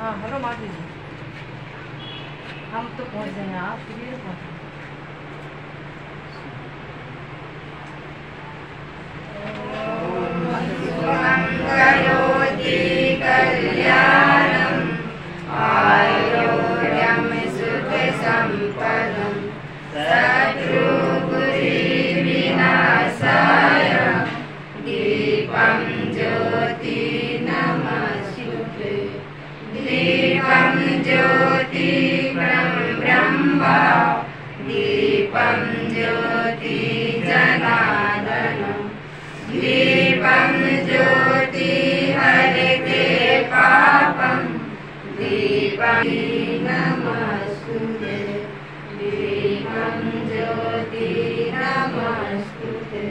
हाँ हेलो माँ दीदी, हम तो पहुँच जाएंगे, आप फिर पहुँच। करोति कल्याणं आरोग्यं सुखसम्पदं शत्रुबुद्धिविनाशाय दीपं ज्योति नमस्तुते। दीपं ज्योति ब्रह्म दीपं ज्योति जनार्दनं दीपं ज्योति हरते पापं दीपं नमस्तुते। दीपं ज्योति नमस्तुते।